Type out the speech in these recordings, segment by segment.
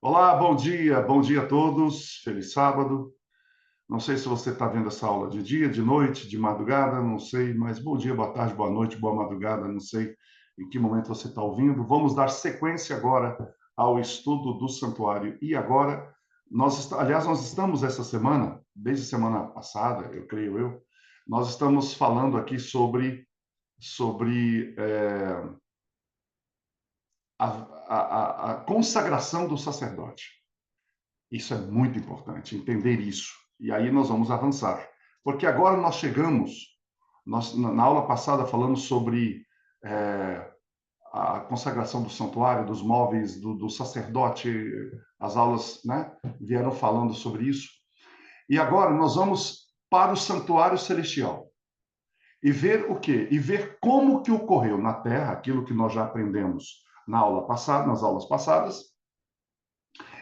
Olá, bom dia a todos, feliz sábado. Não sei se você está vendo essa aula de dia, de noite, de madrugada, não sei, mas bom dia, boa tarde, boa noite, boa madrugada, não sei em que momento você está ouvindo. Vamos dar sequência agora ao estudo do santuário. E agora, aliás, nós estamos essa semana, desde semana passada, eu creio nós estamos falando aqui sobre a consagração do sacerdote. Isso é muito importante, entender isso. E aí nós vamos avançar. Porque agora nós chegamos, na aula passada falamos sobre é, a consagração do santuário, dos móveis, do sacerdote, as aulas, né, vieram falando sobre isso. E agora nós vamos para o santuário celestial e ver o quê? E ver como que ocorreu na Terra, aquilo que nós já aprendemos na aula passada, nas aulas passadas,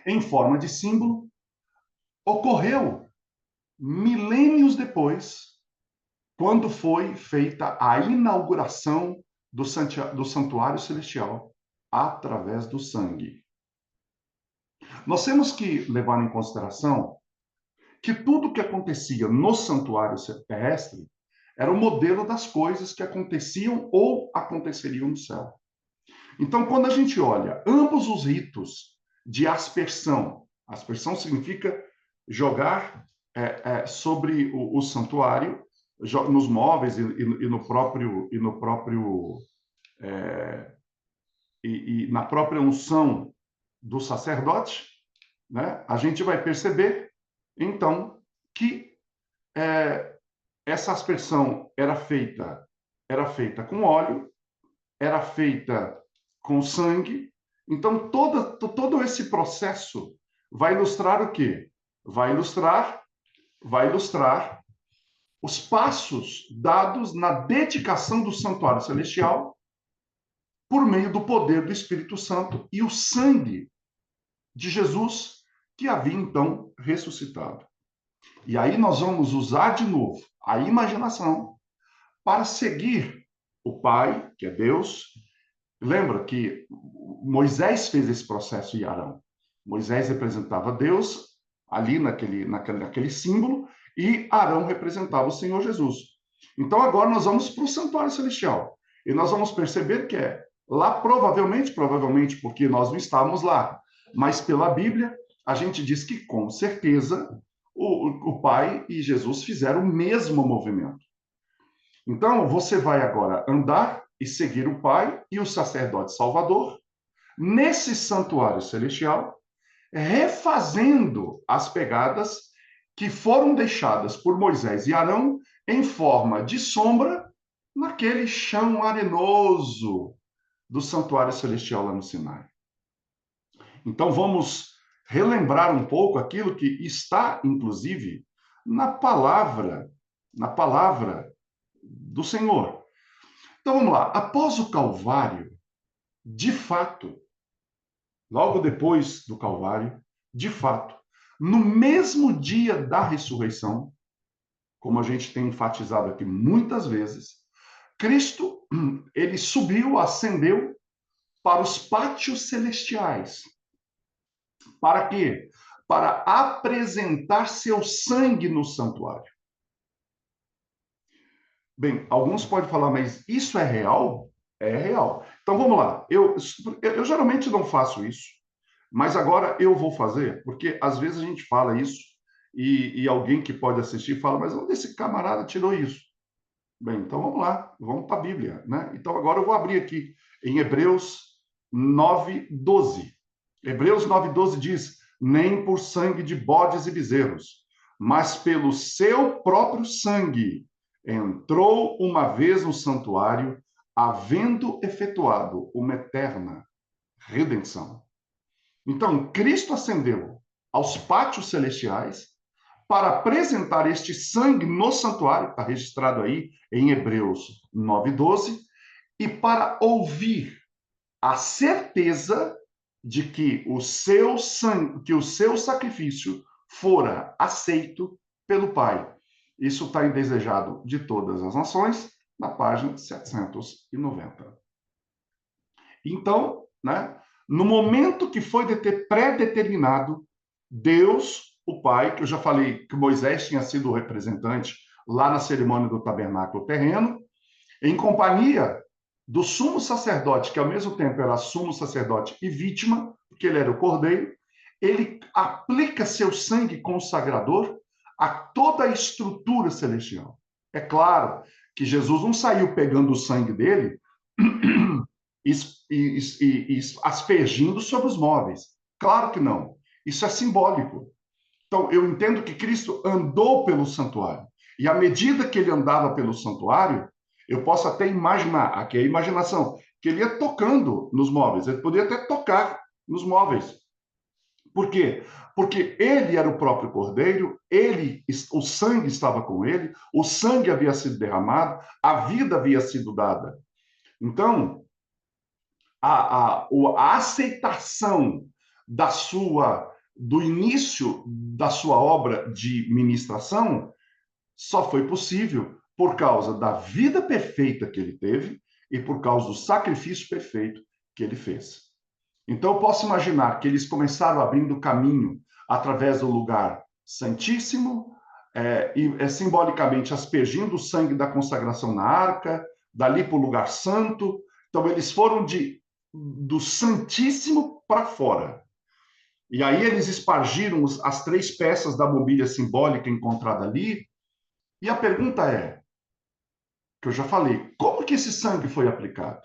em forma de símbolo, ocorreu milênios depois, quando foi feita a inauguração do santuário celestial através do sangue. Nós temos que levar em consideração que tudo que acontecia no santuário terrestre era o modelo das coisas que aconteciam ou aconteceriam no céu. Então, quando a gente olha ambos os ritos de aspersão significa jogar sobre o santuário, nos móveis e no próprio e na própria unção do sacerdote, né? A gente vai perceber então que essa aspersão era feita com óleo, era feita com sangue. Então, todo esse processo vai ilustrar o quê? Vai ilustrar os passos dados na dedicação do santuário celestial por meio do poder do Espírito Santo e o sangue de Jesus que havia então ressuscitado. E aí nós vamos usar de novo a imaginação para seguir o Pai, que é Deus. Lembra que Moisés fez esse processo e Arão. Moisés representava Deus ali naquele símbolo e Arão representava o Senhor Jesus. Então agora nós vamos para o santuário celestial e nós vamos perceber que lá provavelmente porque nós não estávamos lá, mas pela Bíblia a gente diz que com certeza o Pai e Jesus fizeram o mesmo movimento. Então, você vai agora andar e seguir o Pai e o sacerdote Salvador nesse santuário celestial, refazendo as pegadas que foram deixadas por Moisés e Arão em forma de sombra naquele chão arenoso do santuário celestial lá no Sinai. Então, vamos relembrar um pouco aquilo que está, inclusive, na palavra do Senhor. Então vamos lá. Após o Calvário, de fato, logo depois do Calvário, de fato, no mesmo dia da ressurreição, como a gente tem enfatizado aqui muitas vezes, Cristo, ele subiu, ascendeu para os pátios celestiais. Para quê? Para apresentar seu sangue no santuário. Bem, alguns podem falar, mas isso é real? É real. Então vamos lá. Eu geralmente não faço isso, mas agora eu vou fazer, porque às vezes a gente fala isso e alguém que pode assistir fala, mas onde esse camarada tirou isso? Bem, então vamos lá, vamos para a Bíblia, né? Então agora eu vou abrir aqui em Hebreus 9:12. Hebreus 9:12 diz: nem por sangue de bodes e bezerros, mas pelo seu próprio sangue entrou uma vez no santuário, havendo efetuado uma eterna redenção. Então, Cristo ascendeu aos pátios celestiais para apresentar este sangue no santuário, está registrado aí em Hebreus 9:12, e para ouvir a certeza de que o seu sangue, que o seu sacrifício fora aceito pelo Pai. Isso está em Desejado de Todas as Nações, na página 790. Então, né, No momento que foi pré-determinado, Deus, o Pai, que eu já falei que Moisés tinha sido o representante lá na cerimônia do tabernáculo terreno, em companhia do sumo sacerdote, que ao mesmo tempo era sumo sacerdote e vítima, porque ele era o cordeiro, ele aplica seu sangue consagrador a toda a estrutura celestial. É claro que Jesus não saiu pegando o sangue dele e aspergindo sobre os móveis. Claro que não. Isso é simbólico. Então, eu entendo que Cristo andou pelo santuário. E à medida que ele andava pelo santuário, eu posso até imaginar, aqui é a imaginação, que ele ia tocando nos móveis. Ele podia até tocar nos móveis. Por quê? Porque ele era o próprio cordeiro, o sangue estava com ele, o sangue havia sido derramado, a vida havia sido dada. Então, a aceitação do início da sua obra de ministração só foi possível por causa da vida perfeita que ele teve e por causa do sacrifício perfeito que ele fez. Então, eu posso imaginar que eles começaram abrindo caminho através do lugar santíssimo, simbolicamente aspergindo o sangue da consagração na arca, dali para o lugar santo. Então, eles foram do santíssimo para fora. E aí eles espargiram as 3 peças da mobília simbólica encontrada ali. E a pergunta é, que eu já falei, como que esse sangue foi aplicado?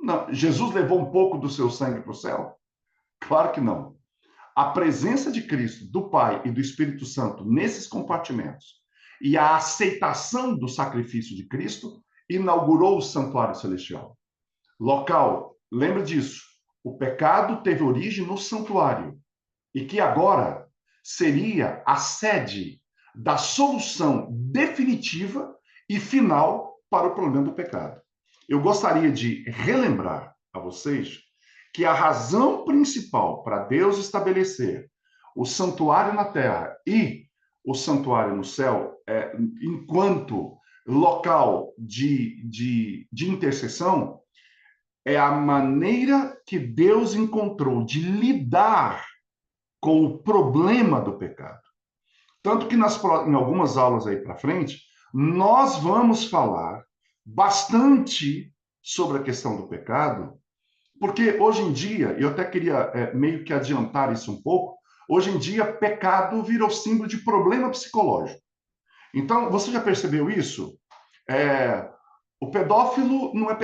Não, Jesus levou um pouco do seu sangue para o céu? Claro que não. A presença de Cristo, do Pai e do Espírito Santo nesses compartimentos e a aceitação do sacrifício de Cristo inaugurou o santuário celestial. Local, lembra disso. O pecado teve origem no santuário e que agora seria a sede da solução definitiva e final para o problema do pecado. Eu gostaria de relembrar a vocês que a razão principal para Deus estabelecer o santuário na terra e o santuário no céu, enquanto local de intercessão, é a maneira que Deus encontrou de lidar com o problema do pecado. Tanto que em algumas aulas aí para frente, nós vamos falar bastante sobre a questão do pecado, porque hoje em dia, eu até queria meio que adiantar isso um pouco, hoje em dia pecado virou símbolo de problema psicológico. Então, você já percebeu isso? O pedófilo não é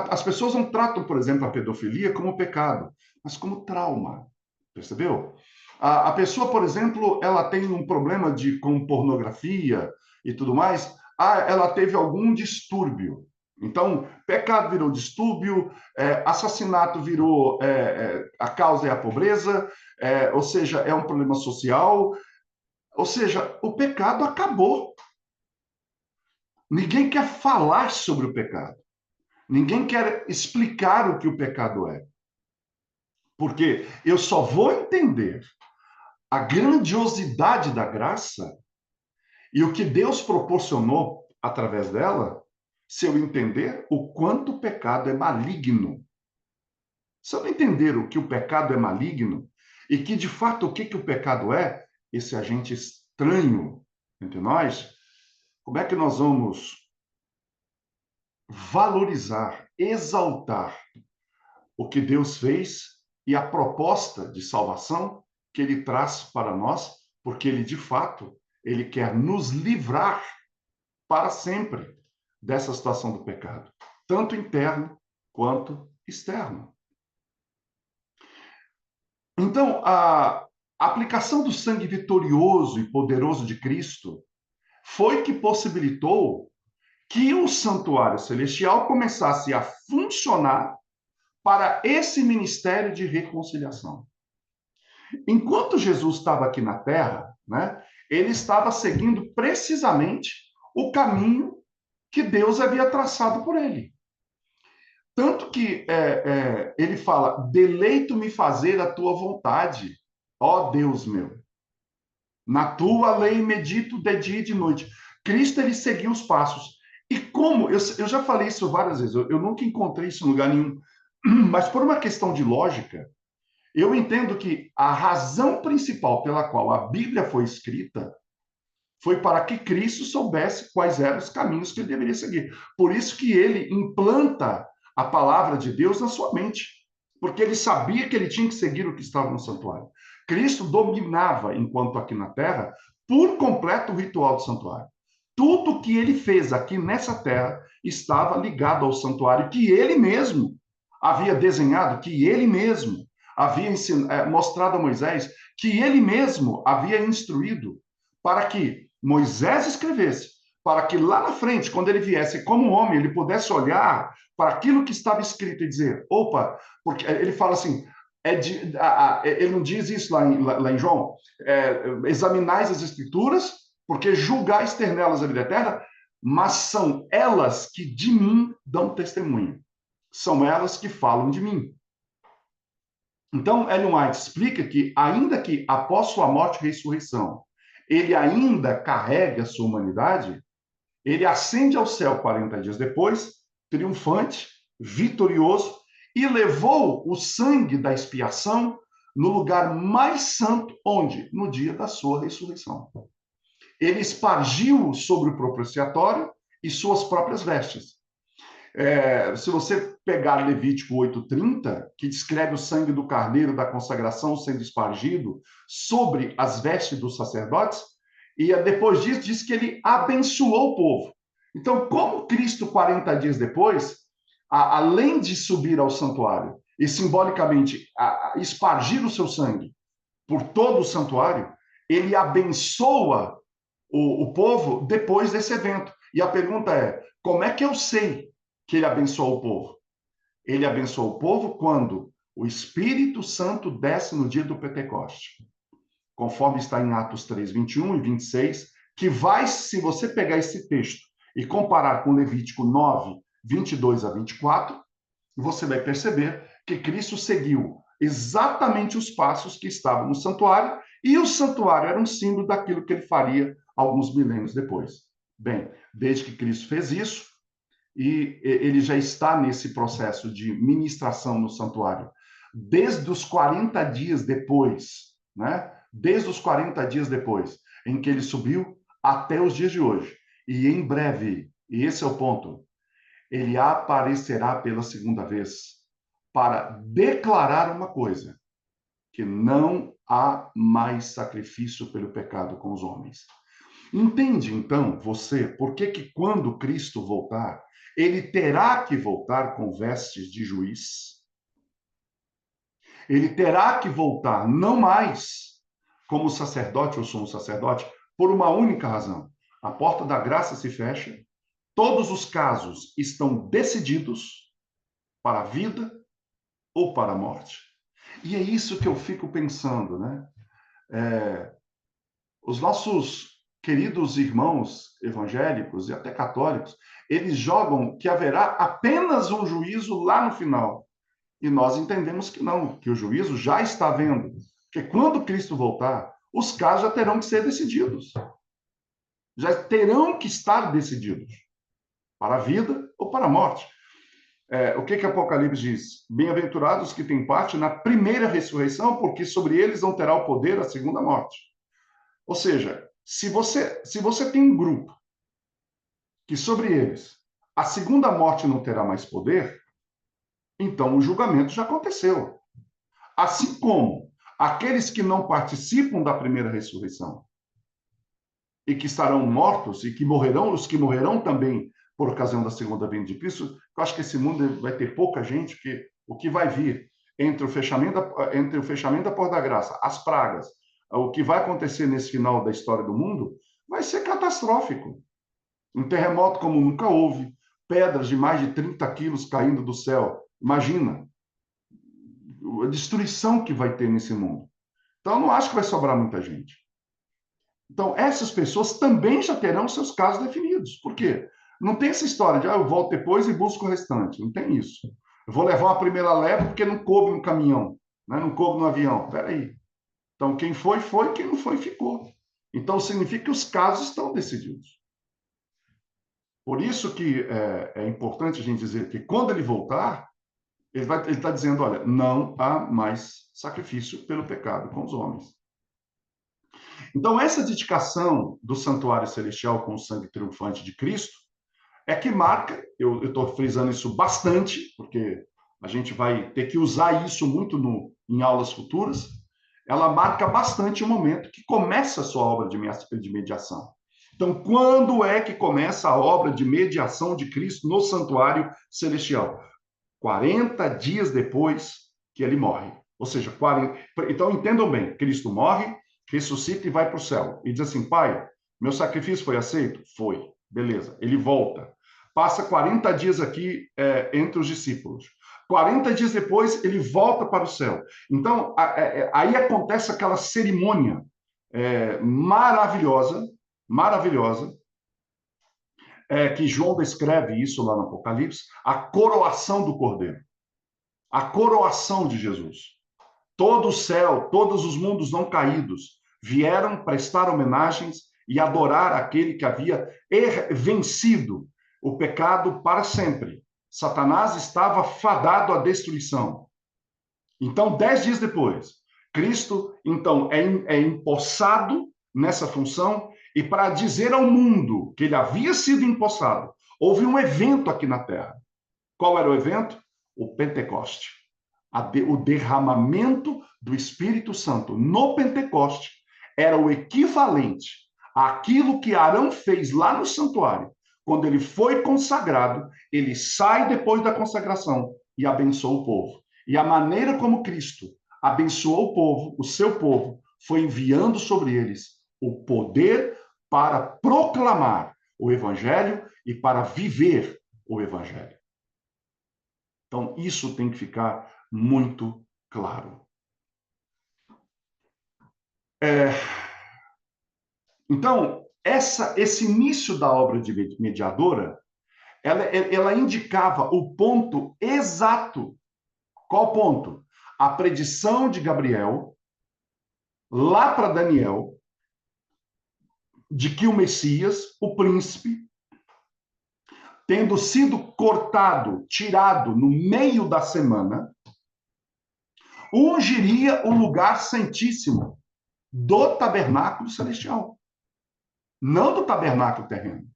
as pessoas não tratam, por exemplo, a pedofilia como pecado, mas como trauma. Percebeu? A pessoa, por exemplo, ela tem um problema com pornografia e tudo mais, ela teve algum distúrbio. Então, pecado virou distúrbio, assassinato virou a causa é a pobreza, ou seja, é um problema social, ou seja, o pecado acabou. Ninguém quer falar sobre o pecado. Ninguém quer explicar o que o pecado é. Porque eu só vou entender a grandiosidade da graça e o que Deus proporcionou através dela se eu entender o quanto o pecado é maligno. Se eu não entender o que o pecado é maligno e que, de fato, o que o pecado é, esse agente estranho entre nós, como é que nós vamos valorizar, exaltar o que Deus fez e a proposta de salvação que ele traz para nós, porque ele, de fato, ele quer nos livrar para sempre dessa situação do pecado, tanto interno quanto externo. Então, a aplicação do sangue vitorioso e poderoso de Cristo foi que possibilitou que o santuário celestial começasse a funcionar para esse ministério de reconciliação. Enquanto Jesus estava aqui na Terra, né, ele estava seguindo precisamente o caminho que Deus havia traçado por ele. Tanto que ele fala, deleito-me fazer a tua vontade, ó Deus meu. Na tua lei medito de dia e de noite. Cristo, ele seguiu os passos. E como, eu já falei isso várias vezes, eu nunca encontrei isso em lugar nenhum. Mas por uma questão de lógica, eu entendo que a razão principal pela qual a Bíblia foi escrita foi para que Cristo soubesse quais eram os caminhos que ele deveria seguir. Por isso que ele implanta a palavra de Deus na sua mente, porque ele sabia que ele tinha que seguir o que estava no santuário. Cristo dominava, enquanto aqui na terra, por completo o ritual do santuário. Tudo que ele fez aqui nessa terra estava ligado ao santuário que ele mesmo havia desenhado, que ele mesmo havia mostrado a Moisés, que ele mesmo havia instruído para que Moisés escrevesse, para que lá na frente, quando ele viesse como homem, ele pudesse olhar para aquilo que estava escrito e dizer, opa, porque ele fala assim, ele não diz isso lá em João, examinais as escrituras, porque julgais ter nelas a vida eterna, mas são elas que de mim dão testemunho. São elas que falam de mim. Então, Ellen White explica que, ainda que após sua morte e ressurreição, ele ainda carrega a sua humanidade, ele ascende ao céu 40 dias depois, triunfante, vitorioso, e levou o sangue da expiação no lugar mais santo, onde? No dia da sua ressurreição. Ele espargiu sobre o propiciatório e suas próprias vestes. Se você pegar Levítico 8:30, que descreve o sangue do carneiro da consagração sendo espargido sobre as vestes dos sacerdotes, e depois disso diz que ele abençoou o povo. Então, como Cristo, 40 dias depois, além de subir ao santuário e simbolicamente espargir o seu sangue por todo o santuário, ele abençoa o povo depois desse evento. E a pergunta é: como é que eu sei que ele abençoou o povo? Ele abençoou o povo quando o Espírito Santo desce no dia do Pentecoste, conforme está em Atos 3, 21 e 26, que vai, se você pegar esse texto e comparar com Levítico 9, 22 a 24, você vai perceber que Cristo seguiu exatamente os passos que estavam no santuário, e o santuário era um símbolo daquilo que ele faria alguns milênios depois. Bem, desde que Cristo fez isso, e ele já está nesse processo de ministração no santuário, desde os 40 dias depois, né? Desde os 40 dias depois, em que ele subiu, até os dias de hoje. E em breve, e esse é o ponto, ele aparecerá pela segunda vez para declarar uma coisa: que não há mais sacrifício pelo pecado com os homens. Entende, então, você, por que que quando Cristo voltar, ele terá que voltar com vestes de juiz? Ele terá que voltar não mais como sacerdote ou sumo sacerdote, por uma única razão. A porta da graça se fecha, todos os casos estão decididos para a vida ou para a morte. E é isso que eu fico pensando, né? Os nossos queridos irmãos evangélicos e até católicos, eles jogam que haverá apenas um juízo lá no final. E nós entendemos que não, que o juízo já está havendo. Porque quando Cristo voltar, os casos já terão que ser decididos. Já terão que estar decididos. Para a vida ou para a morte. O que Apocalipse diz? Bem-aventurados que têm parte na primeira ressurreição, porque sobre eles não terá o poder a segunda morte. Ou seja, se você tem um grupo que sobre eles a segunda morte não terá mais poder, então o julgamento já aconteceu. Assim como aqueles que não participam da primeira ressurreição e que estarão mortos e que morrerão, os que morrerão também por ocasião da segunda vinda de Cristo, eu acho que esse mundo vai ter pouca gente, que o que vai vir entre o fechamento da porta da graça, as pragas, o que vai acontecer nesse final da história do mundo, vai ser catastrófico. Um terremoto como nunca houve, pedras de mais de 30 quilos caindo do céu. Imagina a destruição que vai ter nesse mundo. Então, eu não acho que vai sobrar muita gente. Então, essas pessoas também já terão seus casos definidos. Por quê? Não tem essa história de, eu volto depois e busco o restante. Não tem isso. Eu vou levar a primeira leva porque não coube no caminhão, né? Não coube no avião. Espera aí. Então, quem foi, foi. Quem não foi, ficou. Então, significa que os casos estão decididos. Por isso que é importante a gente dizer que quando ele voltar, Ele está dizendo, olha, não há mais sacrifício pelo pecado com os homens. Então, essa dedicação do santuário celestial com o sangue triunfante de Cristo é que marca, eu estou frisando isso bastante, porque a gente vai ter que usar isso muito em aulas futuras, ela marca bastante o momento que começa a sua obra de mediação. Então, quando é que começa a obra de mediação de Cristo no santuário celestial? 40 dias depois que ele morre. Ou seja, 40... Então, entendam bem, Cristo morre, ressuscita e vai para o céu. E diz assim, Pai, meu sacrifício foi aceito? Foi. Beleza. Ele volta. Passa 40 dias aqui entre os discípulos. 40 dias depois, ele volta para o céu. Então, aí acontece aquela cerimônia maravilhosa, maravilhosa, que João descreve isso lá no Apocalipse, a coroação do Cordeiro, a coroação de Jesus. Todo o céu, todos os mundos não caídos vieram prestar homenagens e adorar aquele que havia vencido o pecado para sempre. Satanás estava fadado à destruição. Então, 10 dias depois, Cristo, então, é empossado nessa função, e para dizer ao mundo que ele havia sido empossado, houve um evento aqui na Terra. Qual era o evento? O Pentecoste. O derramamento do Espírito Santo no Pentecoste era o equivalente àquilo que Arão fez lá no santuário. Quando ele foi consagrado, ele sai depois da consagração e abençoa o povo. E a maneira como Cristo abençoou o povo, o seu povo, foi enviando sobre eles o poder para proclamar o Evangelho e para viver o Evangelho. Então, isso tem que ficar muito claro. Então, esse início da obra de mediadora, ela indicava o ponto exato. Qual ponto? A predição de Gabriel, lá para Daniel, de que o Messias, o príncipe, tendo sido cortado, tirado no meio da semana, ungiria o lugar santíssimo do tabernáculo celestial, não do tabernáculo terreno.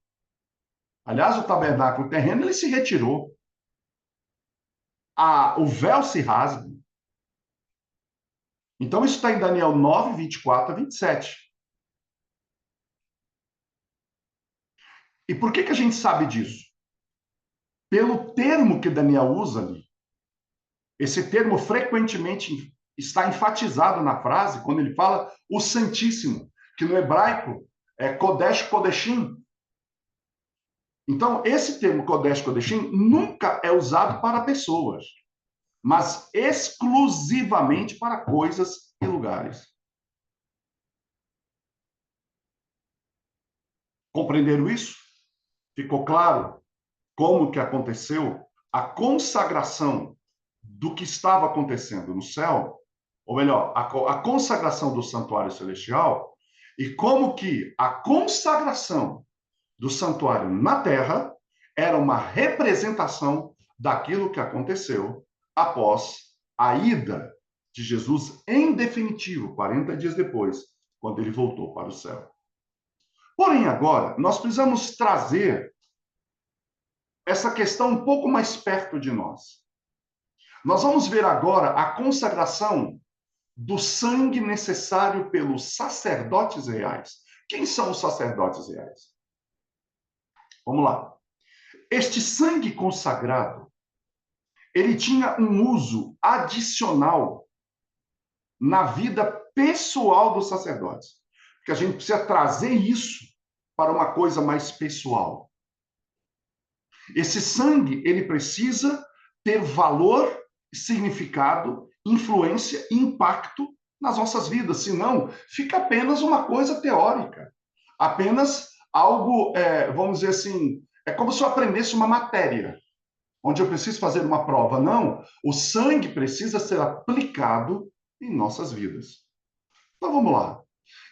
Aliás, o tabernáculo terreno ele se retirou. O véu se rasga. Então, isso está em Daniel 9, 24 a 27. E por que a gente sabe disso? Pelo termo que Daniel usa ali. Esse termo frequentemente está enfatizado na frase quando ele fala o Santíssimo, que no hebraico é Kodesh Kodeshim. Então, esse termo Kodesh Kodeshim nunca é usado para pessoas, mas exclusivamente para coisas e lugares. Compreenderam isso? Ficou claro como que aconteceu a consagração do que estava acontecendo no céu, ou melhor, a consagração do santuário celestial, e como que a consagração do santuário na terra era uma representação daquilo que aconteceu após a ida de Jesus em definitivo, 40 dias depois, quando ele voltou para o céu. Porém, agora, nós precisamos trazer essa questão um pouco mais perto de nós. Nós vamos ver agora a consagração do sangue necessário pelos sacerdotes reais. Quem são os sacerdotes reais? Vamos lá. Este sangue consagrado, ele tinha um uso adicional na vida pessoal dos sacerdotes. Porque a gente precisa trazer isso para uma coisa mais pessoal. Esse sangue, ele precisa ter valor, significado, influência e impacto nas nossas vidas. Senão, fica apenas uma coisa teórica. Apenas algo, vamos dizer assim, é como se eu aprendesse uma matéria, onde eu preciso fazer uma prova. Não, o sangue precisa ser aplicado em nossas vidas. Então, vamos lá.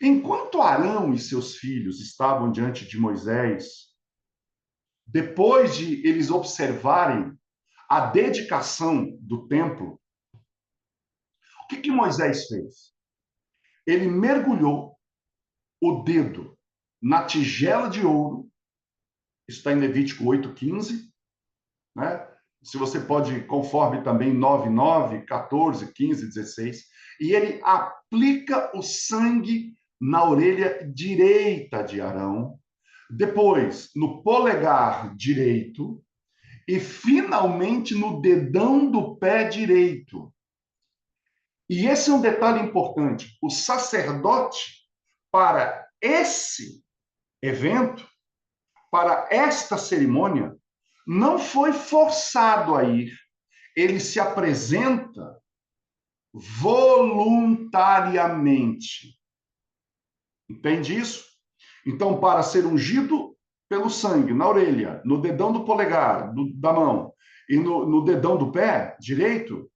Enquanto Arão e seus filhos estavam diante de Moisés, depois de eles observarem a dedicação do templo, o que Moisés fez? Ele mergulhou o dedo na tigela de ouro, isso está em Levítico 8:15, né? Se você pode, conforme também 9:9, 14, 15, 16, e ele aplica o sangue na orelha direita de Arão, depois no polegar direito e finalmente no dedão do pé direito. E esse é um detalhe importante. O sacerdote, para esse evento, para esta cerimônia, não foi forçado a ir. Ele se apresenta voluntariamente. Entende isso? Então, para ser ungido pelo sangue na orelha, no dedão do polegar da mão e no dedão do pé direito,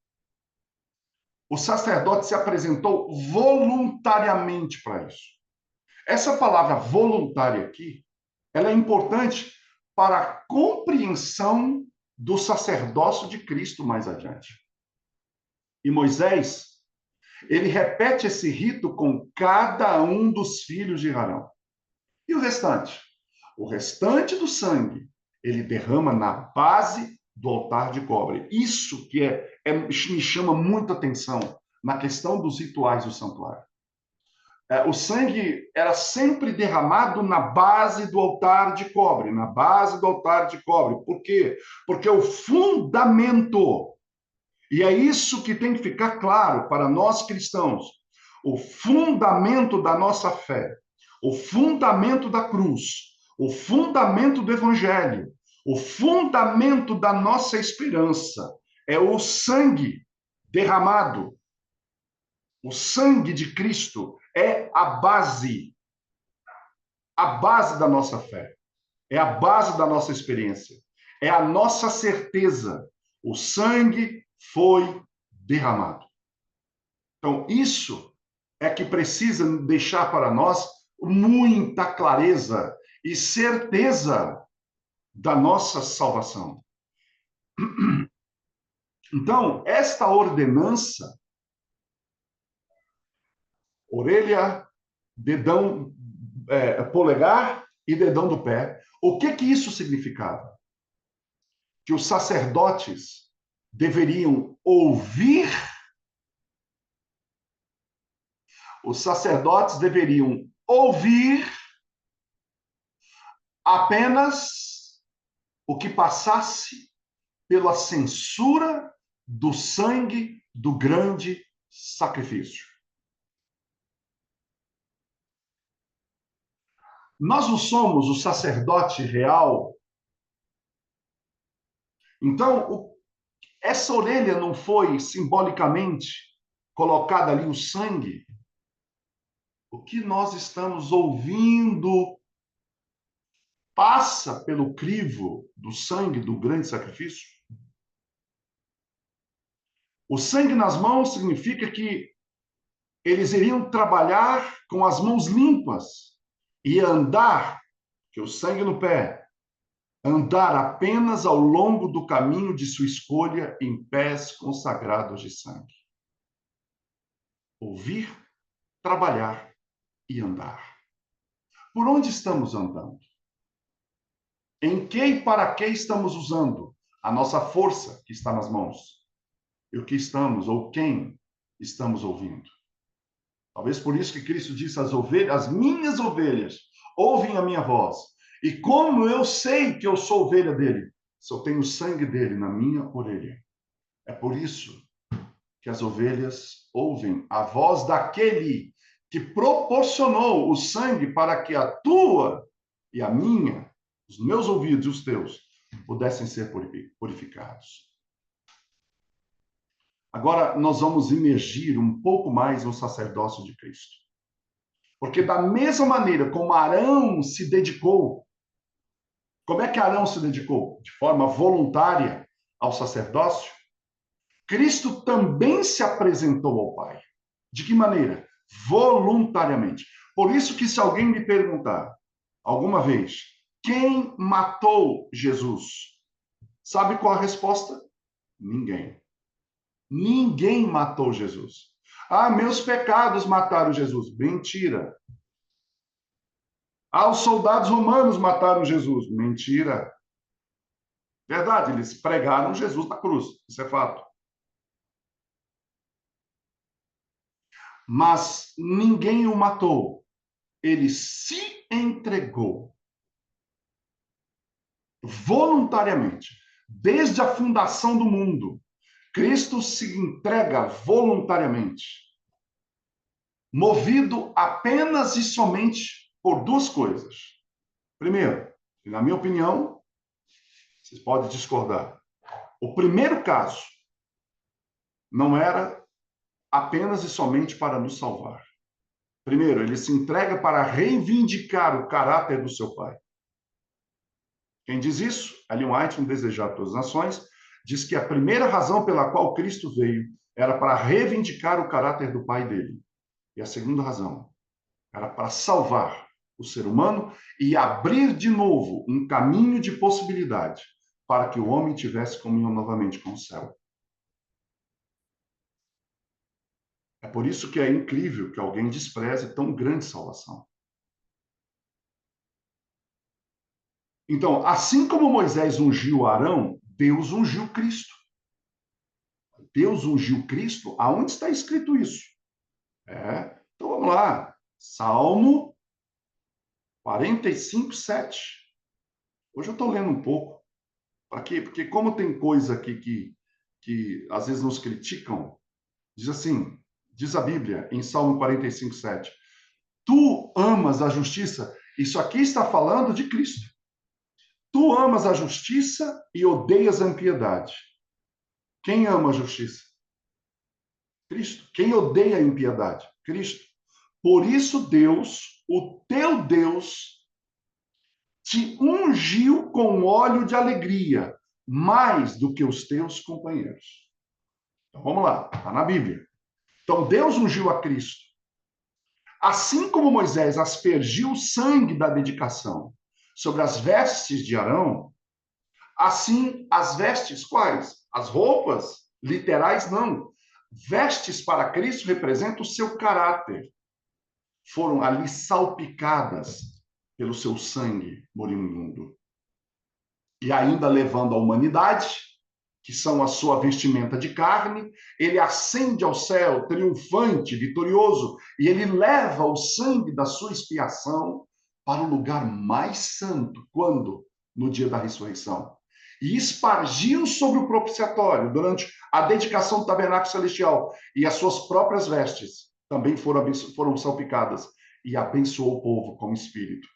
o sacerdote se apresentou voluntariamente para isso. Essa palavra voluntária aqui, ela é importante para a compreensão do sacerdócio de Cristo mais adiante. E Moisés, ele repete esse rito com cada um dos filhos de Arão. E o restante? O restante do sangue, ele derrama na base do altar de cobre. Isso que me chama muita atenção na questão dos rituais do santuário. O sangue era sempre derramado na base do altar de cobre, na base do altar de cobre. Por quê? Porque o fundamento, e é isso que tem que ficar claro para nós cristãos, o fundamento da nossa fé, o fundamento da cruz, o fundamento do evangelho, o fundamento da nossa esperança é o sangue derramado. O sangue de Cristo é a base da nossa fé, é a base da nossa experiência, é a nossa certeza. O sangue foi derramado. Então, isso é que precisa deixar para nós muita clareza e certeza da nossa salvação. Então, esta ordenança, orelha, dedão, polegar e dedão do pé, o que isso significava? Que os sacerdotes deveriam ouvir, apenas o que passasse pela censura do sangue do grande sacrifício. Nós não somos o sacerdote real. Então, essa orelha não foi simbolicamente colocada ali o sangue. O que nós estamos ouvindo passa pelo crivo do sangue do grande sacrifício. O sangue nas mãos significa que eles iriam trabalhar com as mãos limpas e andar, que o sangue no pé, andar apenas ao longo do caminho de sua escolha em pés consagrados de sangue. Ouvir, trabalhar e andar. Por onde estamos andando? Em que e para que estamos usando a nossa força que está nas mãos? E o que estamos ou quem estamos ouvindo? Talvez por isso que Cristo disse às ovelhas, as minhas ovelhas ouvem a minha voz. E como eu sei que eu sou ovelha dele? Se eu tenho o sangue dele na minha orelha. É por isso que as ovelhas ouvem a voz daquele que proporcionou o sangue para que a tua e a minha, os meus ouvidos e os teus, pudessem ser purificados. Agora, nós vamos imergir um pouco mais no sacerdócio de Cristo. Porque da mesma maneira como Arão se dedicou, como é que Arão se dedicou? De forma voluntária ao sacerdócio, Cristo também se apresentou ao Pai. De que maneira? Voluntariamente. Por isso que se alguém me perguntar alguma vez quem matou Jesus, sabe qual a resposta? Ninguém. Ninguém matou Jesus. Ah, meus pecados mataram Jesus. Mentira. Ah, os soldados romanos mataram Jesus. Mentira. Verdade, eles pregaram Jesus na cruz. Isso é fato. Mas ninguém o matou. Ele se entregou voluntariamente. Desde a fundação do mundo, Cristo se entrega voluntariamente, movido apenas e somente por duas coisas. Primeiro, e na minha opinião, vocês podem discordar, o primeiro caso não era apenas e somente para nos salvar. Primeiro, ele se entrega para reivindicar o caráter do seu Pai. Quem diz isso? Ellen White, no Desejar Todas as Nações, diz que a primeira razão pela qual Cristo veio era para reivindicar o caráter do Pai dele. E a segunda razão era para salvar o ser humano e abrir de novo um caminho de possibilidade para que o homem tivesse comunhão novamente com o céu. É por isso que é incrível que alguém despreze tão grande salvação. Então, assim como Moisés ungiu Arão, Deus ungiu Cristo. Deus ungiu Cristo? Aonde está escrito isso? Então vamos lá. Salmo 45, 7. Hoje eu estou lendo um pouco. Para quê? Porque como tem coisa aqui que às vezes nos criticam, diz assim, diz a Bíblia em Salmo 45, 7. Tu amas a justiça. Isso aqui está falando de Cristo. Tu amas a justiça e odeias a impiedade. Quem ama a justiça? Cristo. Quem odeia a impiedade? Cristo. Por isso Deus, o teu Deus, te ungiu com óleo de alegria, mais do que os teus companheiros. Então vamos lá, está na Bíblia. Então Deus ungiu a Cristo. Assim como Moisés aspergiu o sangue da dedicação sobre as vestes de Arão, assim as vestes quais? As roupas literais não. Vestes para Cristo representam o seu caráter. Foram ali salpicadas pelo seu sangue moribundo. E ainda levando a humanidade, que são a sua vestimenta de carne, ele ascende ao céu, triunfante, vitorioso, e ele leva o sangue da sua expiação para o lugar mais santo. Quando? No dia da ressurreição. E espargiu sobre o propiciatório, durante a dedicação do tabernáculo celestial, e as suas próprias vestes também foram salpicadas, e abençoou o povo como espírito.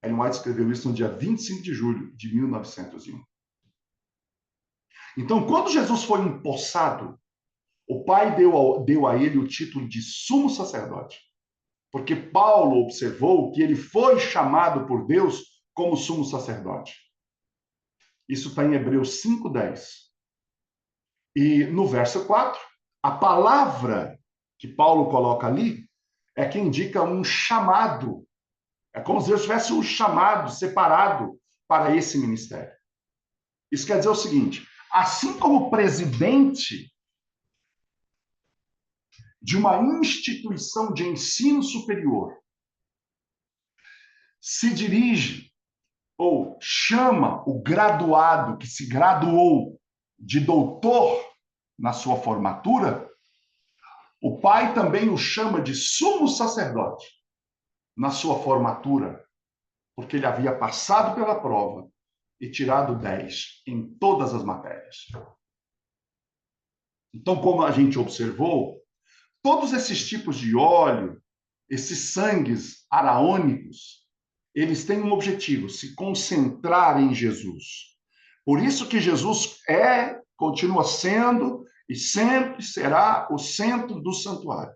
Ellen White escreveu isso no dia 25 de julho de 1901. Então, quando Jesus foi empossado, o Pai deu a ele o título de sumo sacerdote, porque Paulo observou que ele foi chamado por Deus como sumo sacerdote. Isso está em Hebreus 5:10. E no verso 4, a palavra que Paulo coloca ali é que indica um chamado. É como se Deus tivesse um chamado separado para esse ministério. Isso quer dizer o seguinte: assim como presidente de uma instituição de ensino superior se dirige ou chama o graduado que se graduou de doutor na sua formatura, o pai também o chama de sumo sacerdote na sua formatura, porque ele havia passado pela prova e tirado 10 em todas as matérias. Então, como a gente observou, todos esses tipos de óleo, esses sangues araônicos, eles têm um objetivo: se concentrar em Jesus. Por isso que Jesus continua sendo e sempre será o centro do santuário.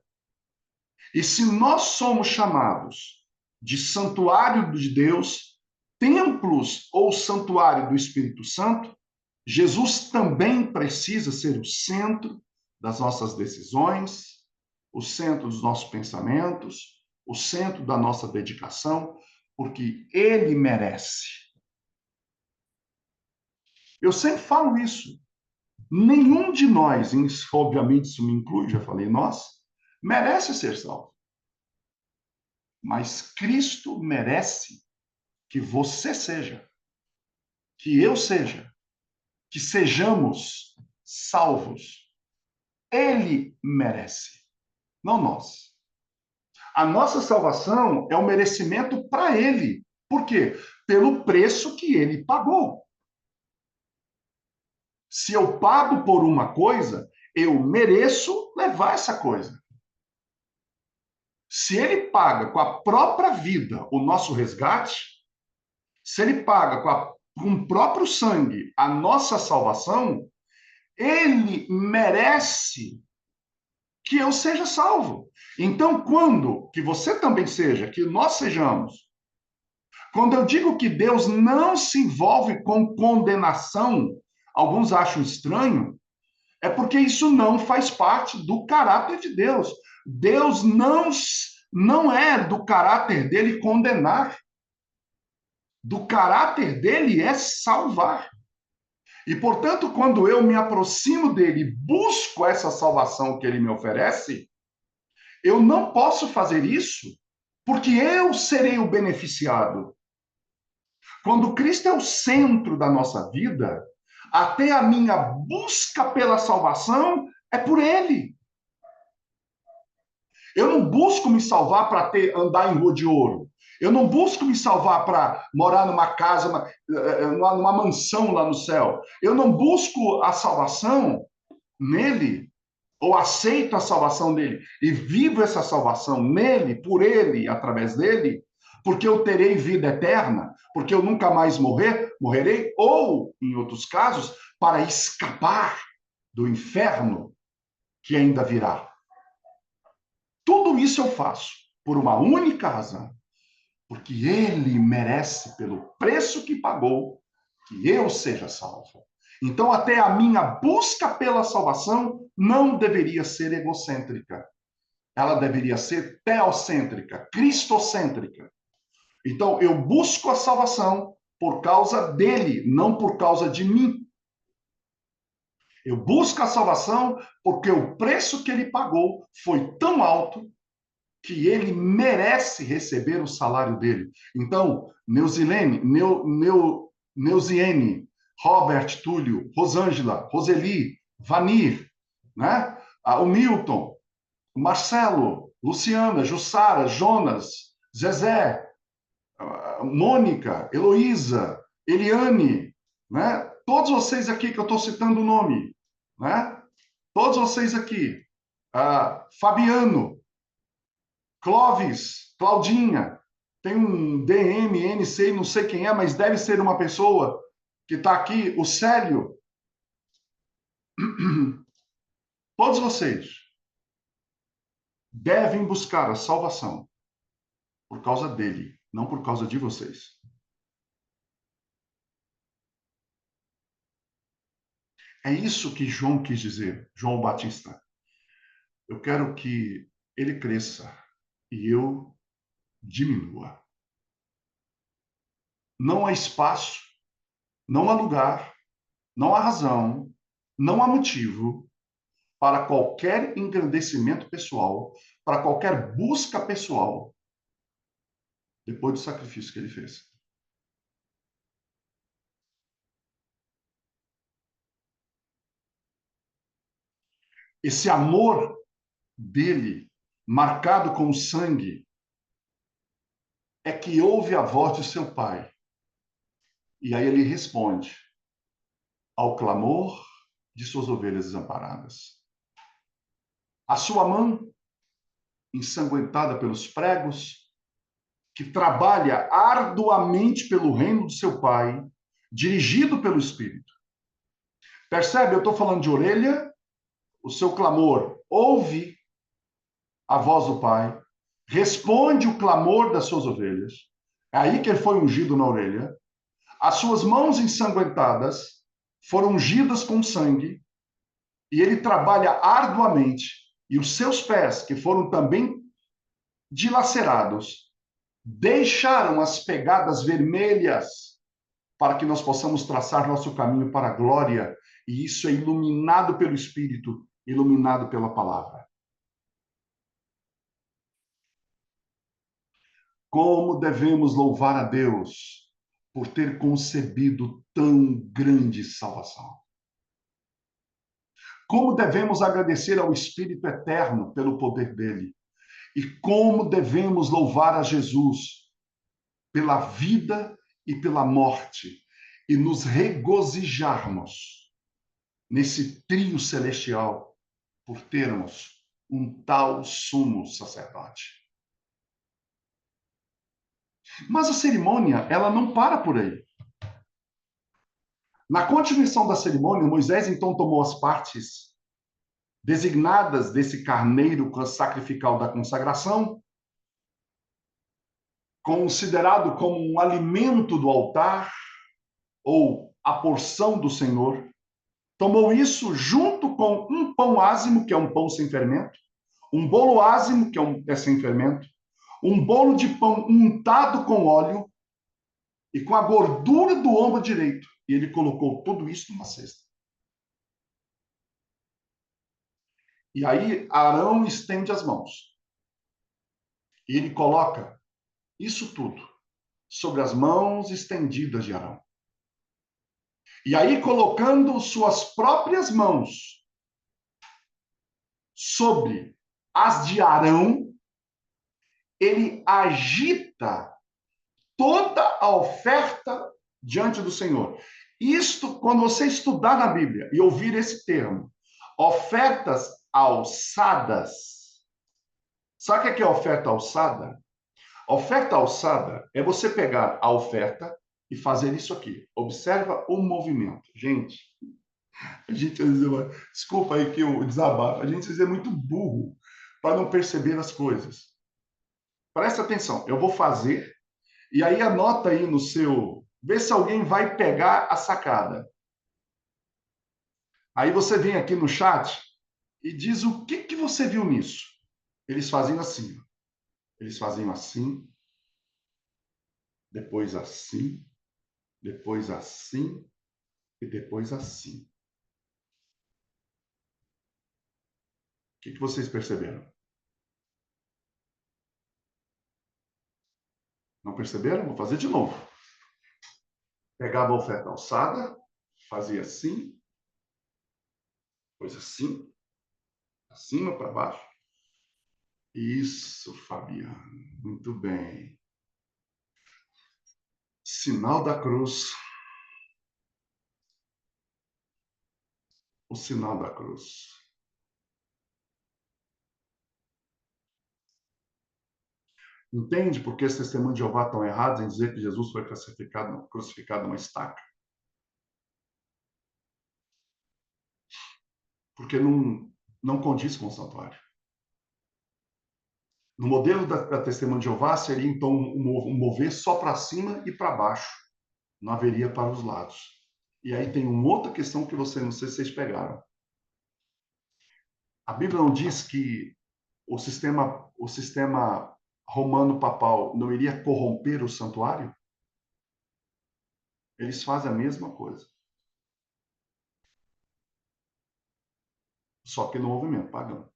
E se nós somos chamados de santuário de Deus, templos ou santuário do Espírito Santo, Jesus também precisa ser o centro das nossas decisões, o centro dos nossos pensamentos, o centro da nossa dedicação, porque ele merece. Eu sempre falo isso. Nenhum de nós, obviamente isso me inclui, já falei nós, merece ser salvo. Mas Cristo merece que você seja, que eu seja, que sejamos salvos. Ele merece, não nós. A nossa salvação é um merecimento para ele. Por quê? Pelo preço que ele pagou. Se eu pago por uma coisa, eu mereço levar essa coisa. Se ele paga com a própria vida o nosso resgate, se ele paga com o próprio sangue a nossa salvação, ele merece que eu seja salvo. Então, quando que você também seja, que nós sejamos, quando eu digo que Deus não se envolve com condenação, alguns acham estranho, é porque isso não faz parte do caráter de Deus. Deus não é do caráter dele condenar. Do caráter dele é salvar. E, portanto, quando eu me aproximo dele e busco essa salvação que ele me oferece, eu não posso fazer isso porque eu serei o beneficiado. Quando Cristo é o centro da nossa vida, até a minha busca pela salvação é por ele. Eu não busco me salvar para andar em rua de ouro. Eu não busco me salvar para morar numa casa, numa mansão lá no céu. Eu não busco a salvação nele, ou aceito a salvação dele e vivo essa salvação nele, por ele, através dele, porque eu terei vida eterna, porque eu nunca mais morrerei, ou, em outros casos, para escapar do inferno que ainda virá. Tudo isso eu faço por uma única razão, porque ele merece, pelo preço que pagou, que eu seja salvo. Então, até a minha busca pela salvação não deveria ser egocêntrica. Ela deveria ser teocêntrica, cristocêntrica. Então, eu busco a salvação por causa dele, não por causa de mim. Eu busco a salvação porque o preço que ele pagou foi tão alto que ele merece receber o salário dele. Então, Neuziene, Robert, Túlio, Rosângela, Roseli, Vanir, né? O Milton, o Marcelo, Luciana, Jussara, Jonas, Zezé, Mônica, Heloísa, Eliane, né? Todos vocês aqui que eu estou citando o nome, né? Todos vocês aqui. Fabiano, Clóvis, Claudinha, tem um DMNC, não sei quem é, mas deve ser uma pessoa que está aqui, o Célio. Todos vocês devem buscar a salvação por causa dele, não por causa de vocês. É isso que João quis dizer, João Batista. Eu quero que ele cresça e eu diminua. Não há espaço, não há lugar, não há razão, não há motivo para qualquer engrandecimento pessoal, para qualquer busca pessoal, depois do sacrifício que ele fez. Esse amor dele, marcado com sangue, é que ouve a voz de seu pai. E aí ele responde ao clamor de suas ovelhas desamparadas. A sua mão, ensanguentada pelos pregos, que trabalha arduamente pelo reino do seu pai, dirigido pelo Espírito. Percebe? Eu estou falando de orelha, o seu clamor ouve a voz do pai, responde o clamor das suas ovelhas. É aí que ele foi ungido na orelha. As suas mãos ensanguentadas foram ungidas com sangue e ele trabalha arduamente. E os seus pés, que foram também dilacerados, deixaram as pegadas vermelhas para que nós possamos traçar nosso caminho para a glória E isso é iluminado pelo Espírito, iluminado pela palavra. Como devemos louvar a Deus por ter concebido tão grande salvação. Como devemos agradecer ao Espírito Eterno pelo poder dele. E como devemos louvar a Jesus pela vida e pela morte. E nos regozijarmos nesse trio celestial por termos um tal sumo sacerdote. Mas a cerimônia, ela não para por aí. Na continuação da cerimônia, Moisés então tomou as partes designadas desse carneiro sacrificial da consagração, considerado como um alimento do altar, ou a porção do Senhor, tomou isso junto com um pão ázimo, que é um pão sem fermento, um bolo ázimo, que é sem fermento, um bolo de pão untado com óleo e com a gordura do ombro direito. E ele colocou tudo isso numa cesta. E aí Arão estende as mãos. E ele coloca isso tudo sobre as mãos estendidas de Arão. E aí, colocando suas próprias mãos sobre as de Arão, ele agita toda a oferta diante do Senhor. Isto, quando você estudar na Bíblia e ouvir esse termo, ofertas alçadas. Sabe o que é oferta alçada? Oferta alçada é você pegar a oferta e fazer isso aqui. Observa o movimento. Gente, a gente às vezes, desculpa aí que eu desabafo, a gente às vezes é muito burro para não perceber as coisas. Presta atenção, eu vou fazer, e aí anota aí no seu, vê se alguém vai pegar a sacada. Aí você vem aqui no chat e diz o que que você viu nisso. Eles faziam assim, eles faziam assim, depois assim, depois assim e depois assim. O que que vocês perceberam? Não perceberam? Vou fazer de novo. Pegava a oferta alçada, fazia assim, depois assim, acima para baixo. Isso, Fabiano. Muito bem. Sinal da cruz. O sinal da cruz. Entende por que os testemunhos de Jeová estão errados em dizer que Jesus foi crucificado numa estaca? Porque não condiz com o santuário. No modelo da testemunha de Jeová, seria então um mover só para cima e para baixo. Não haveria para os lados. E aí tem uma outra questão que você, não sei se vocês pegaram. A Bíblia não diz que o sistema romano papal não iria corromper o santuário? Eles fazem a mesma coisa. Só que no movimento pagão.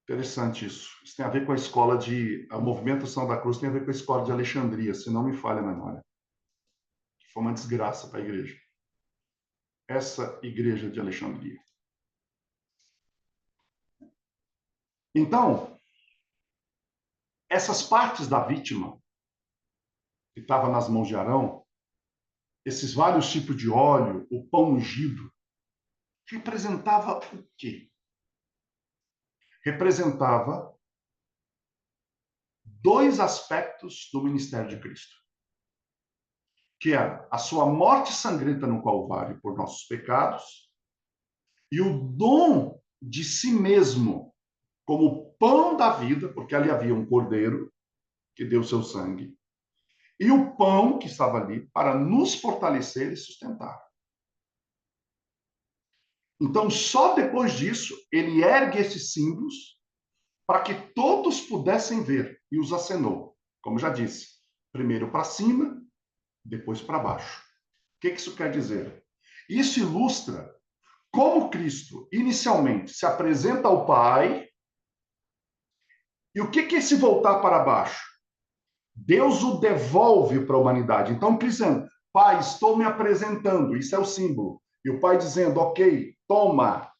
Interessante isso. Isso tem a ver com a escola de... A movimentação da cruz tem a ver com a escola de Alexandria, se não me falha a memória. Que foi uma desgraça para a igreja. Essa igreja de Alexandria. Então, essas partes da vítima que estava nas mãos de Arão, esses vários tipos de óleo, o pão ungido, representava o quê? Representava dois aspectos do ministério de Cristo, que era a sua morte sangrenta no Calvário por nossos pecados e o dom de si mesmo como pão da vida, porque ali havia um cordeiro que deu seu sangue, e o pão que estava ali para nos fortalecer e sustentar. Então, só depois disso, ele ergue esses símbolos para que todos pudessem ver e os acenou. Como já disse, primeiro para cima, depois para baixo. O que isso quer dizer? Isso ilustra como Cristo, inicialmente, se apresenta ao Pai, e o que é esse voltar para baixo? Deus o devolve para a humanidade. Então, Cristo dizendo, Pai, estou me apresentando, isso é o símbolo. E o Pai dizendo, ok, toma,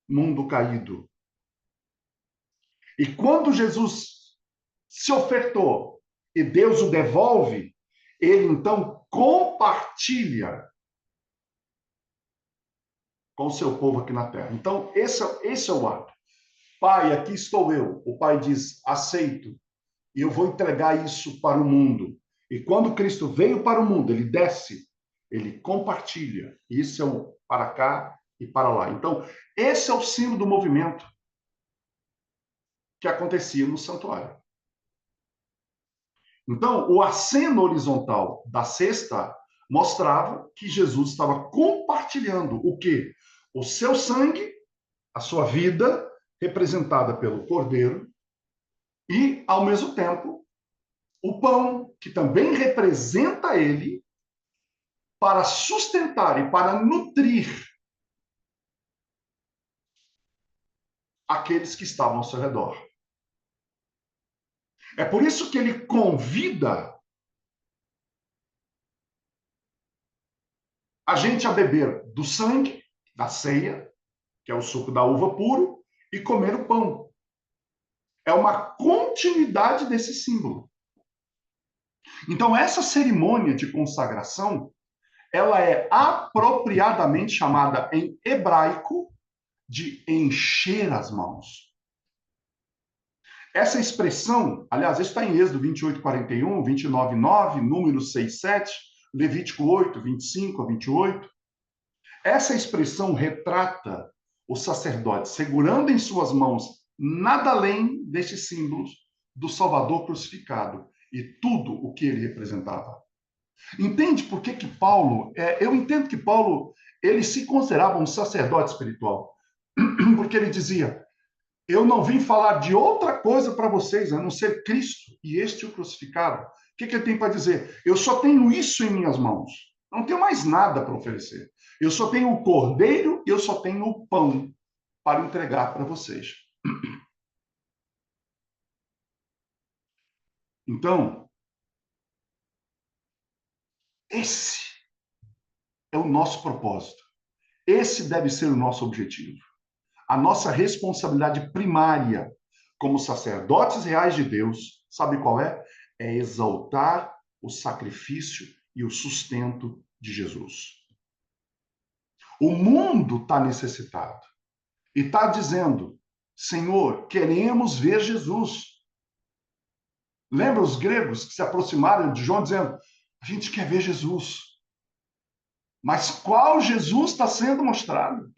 mundo caído. E quando Jesus se ofertou e Deus o devolve, ele então compartilha com o seu povo aqui na terra. Então, esse é o ato. Pai, aqui estou eu. O Pai diz, aceito, e eu vou entregar isso para o mundo. E quando Cristo veio para o mundo, ele desce, ele compartilha. Isso é o para cá e para lá. Então, esse é o símbolo do movimento que acontecia no santuário. Então, o aceno horizontal da cesta mostrava que Jesus estava compartilhando o quê? O seu sangue, a sua vida, representada pelo cordeiro, e, ao mesmo tempo, o pão, que também representa ele, para sustentar e para nutrir aqueles que estavam ao seu redor. É por isso que ele convida a gente a beber do sangue, da ceia, que é o suco da uva puro, e comer o pão. É uma continuidade desse símbolo. Então, essa cerimônia de consagração, ela é apropriadamente chamada em hebraico de encher as mãos. Essa expressão, aliás, isso está em Êxodo 28, 41, 29, 9, Números 6, 7, Levítico 8, 25 a 28. Essa expressão retrata o sacerdote segurando em suas mãos nada além destes símbolos do Salvador crucificado e tudo o que ele representava. Entende por que Paulo, eu entendo que Paulo, ele se considerava um sacerdote espiritual, porque ele dizia, eu não vim falar de outra coisa para vocês, a não ser Cristo e este o crucificado. O que ele tem para dizer? Eu só tenho isso em minhas mãos. Não tenho mais nada para oferecer. Eu só tenho o cordeiro e eu só tenho o pão para entregar para vocês. Então, esse é o nosso propósito. Esse deve ser o nosso objetivo. A nossa responsabilidade primária como sacerdotes reais de Deus, sabe qual é? É exaltar o sacrifício e o sustento de Jesus. O mundo está necessitado e está dizendo, Senhor, queremos ver Jesus. Lembra os gregos que se aproximaram de João dizendo, a gente quer ver Jesus. Mas qual Jesus está sendo mostrado?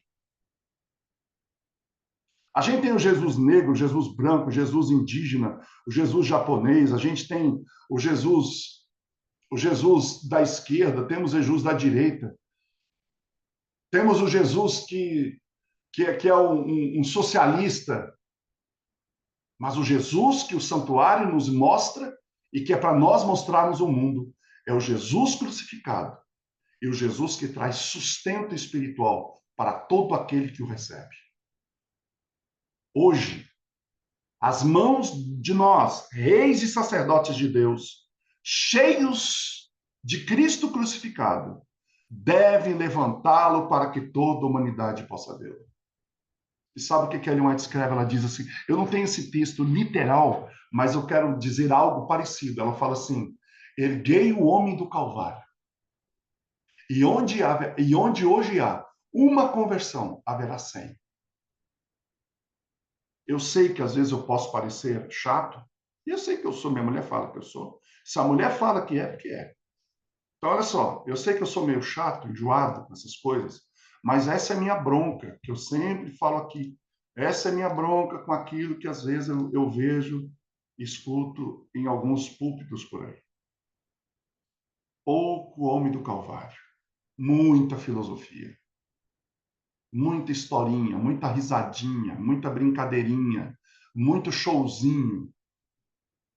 A gente tem o Jesus negro, o Jesus branco, o Jesus indígena, o Jesus japonês, a gente tem o Jesus da esquerda, temos o Jesus da direita. Temos o Jesus que é um socialista, mas o Jesus que o santuário nos mostra e que é para nós mostrarmos ao mundo é o Jesus crucificado e o Jesus que traz sustento espiritual para todo aquele que o recebe. Hoje, as mãos de nós, reis e sacerdotes de Deus, cheios de Cristo crucificado, devem levantá-lo para que toda a humanidade possa vê-lo. E sabe o que a Ellen White escreve? Ela diz assim, eu não tenho esse texto literal, mas eu quero dizer algo parecido. Ela fala assim, erguei o homem do Calvário. E onde hoje há uma conversão, haverá 100. Eu sei que às vezes eu posso parecer chato, e eu sei que eu sou, minha mulher fala que eu sou. Se a mulher fala que é, porque é. Então, olha só, eu sei que eu sou meio chato, enjoado com essas coisas, mas essa é a minha bronca, que eu sempre falo aqui. Essa é a minha bronca com aquilo que às vezes eu vejo, escuto em alguns púlpitos por aí. Pouco homem do Calvário, muita filosofia, muita historinha, muita risadinha, muita brincadeirinha, muito showzinho.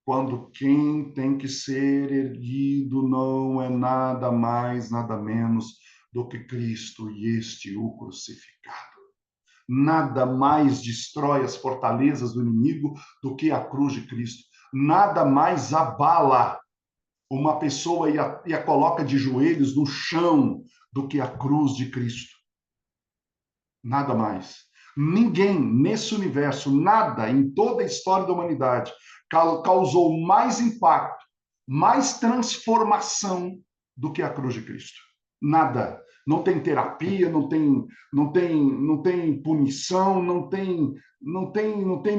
quando quem tem que ser erguido não é nada mais, nada menos do que Cristo e este o crucificado. Nada mais destrói as fortalezas do inimigo do que a cruz de Cristo. Nada mais abala uma pessoa e a coloca de joelhos no chão do que a cruz de Cristo. Nada mais. Ninguém nesse universo, nada em toda a história da humanidade causou mais impacto, mais transformação do que a cruz de Cristo. Nada. Não tem terapia, não tem punição, não tem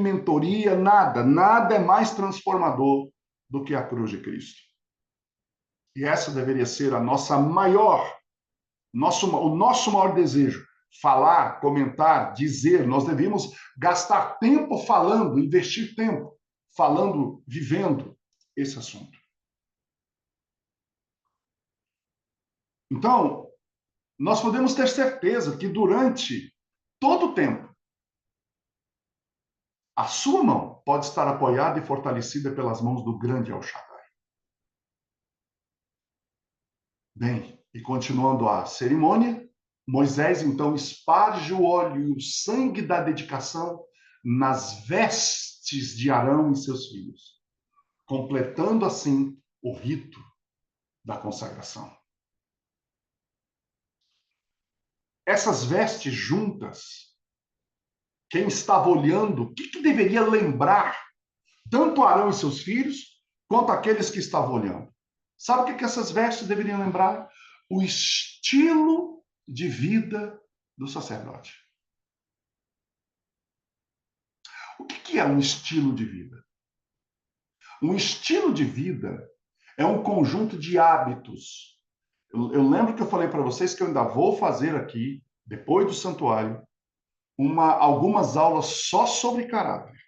mentoria, nada. Nada é mais transformador do que a cruz de Cristo. E essa deveria ser a nossa o nosso maior desejo. Falar, comentar, dizer, nós devemos gastar tempo falando, investir tempo falando, vivendo esse assunto. Então, nós podemos ter certeza que durante todo o tempo, a sua mão pode estar apoiada e fortalecida pelas mãos do grande El Shaddai. Bem, e continuando a cerimônia, Moisés então esparge o óleo e o sangue da dedicação nas vestes de Arão e seus filhos, completando assim o rito da consagração. Essas vestes juntas, quem estava olhando, o que deveria lembrar tanto Arão e seus filhos, quanto aqueles que estavam olhando? Sabe o que essas vestes deveriam lembrar? O estilo de vida do sacerdote. O que é um estilo de vida? Um estilo de vida é um conjunto de hábitos. Eu lembro que eu falei para vocês que eu ainda vou fazer aqui, depois do santuário, algumas aulas só sobre caráter.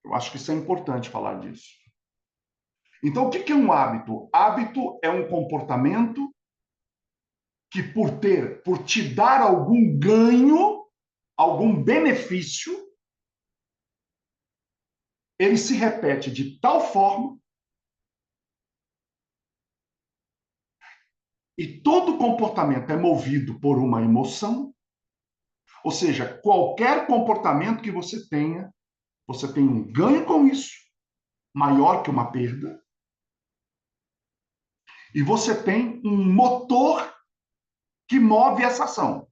Eu acho que isso é importante falar disso. Então, o que é um hábito? Hábito é um comportamento que, por te dar algum ganho, algum benefício, ele se repete de tal forma e todo comportamento é movido por uma emoção, ou seja, qualquer comportamento que você tem um ganho com isso, maior que uma perda, e você tem um motor que move essa ação,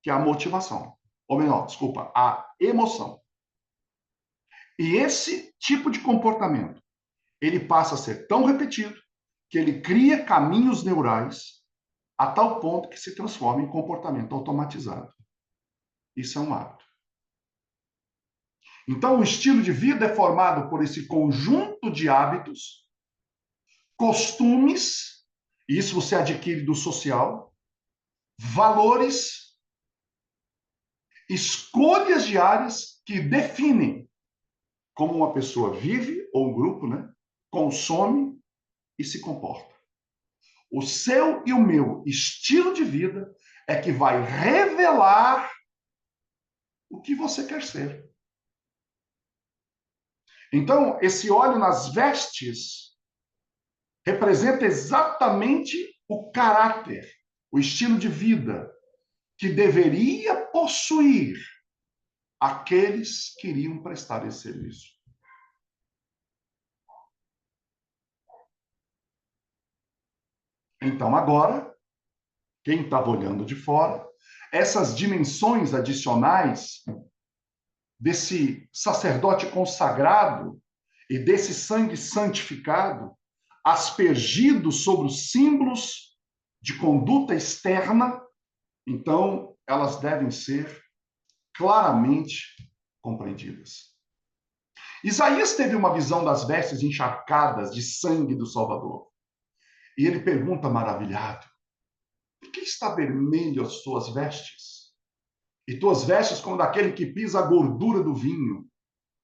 que é a motivação. Ou melhor, desculpa, a emoção. E esse tipo de comportamento, ele passa a ser tão repetido que ele cria caminhos neurais a tal ponto que se transforma em comportamento automatizado. Isso é um hábito. Então, o estilo de vida é formado por esse conjunto de hábitos, costumes, isso você adquire do social, valores, escolhas diárias que definem como uma pessoa vive, ou um grupo, né? Consome e se comporta. O seu e o meu estilo de vida é que vai revelar o que você quer ser. Então, esse óleo nas vestes representa exatamente o caráter, o estilo de vida que deveria possuir aqueles que iriam prestar esse serviço. Então, agora, quem estava olhando de fora, essas dimensões adicionais desse sacerdote consagrado e desse sangue santificado, aspergido sobre os símbolos de conduta externa, então elas devem ser claramente compreendidas. Isaías teve uma visão das vestes encharcadas de sangue do Salvador. E ele pergunta maravilhado: por que está vermelho as tuas vestes? E tuas vestes como daquele que pisa a gordura do vinho.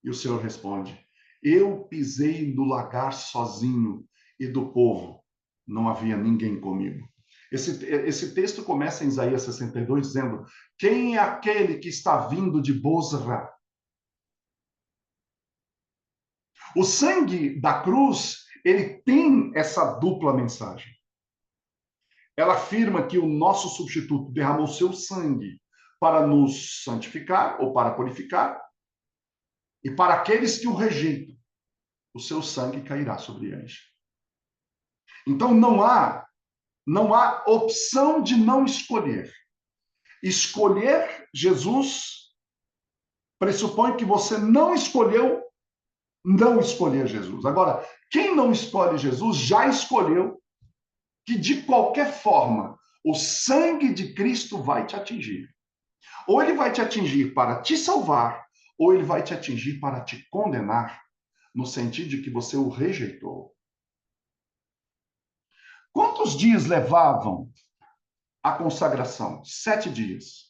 E o Senhor responde: eu pisei no lagar sozinho, e do povo não havia ninguém comigo. Esse texto começa em Isaías 62, dizendo: quem é aquele que está vindo de Bozra? O sangue da cruz, ele tem essa dupla mensagem. Ela afirma que o nosso substituto derramou seu sangue para nos santificar ou para purificar, e para aqueles que o rejeitam, o seu sangue cairá sobre eles. Então não há opção de não escolher. Escolher Jesus pressupõe que você não escolheu não escolher Jesus. Agora, quem não escolhe Jesus já escolheu que de qualquer forma o sangue de Cristo vai te atingir. Ou ele vai te atingir para te salvar, ou ele vai te atingir para te condenar, no sentido de que você o rejeitou. Quantos dias levavam a consagração? 7 dias.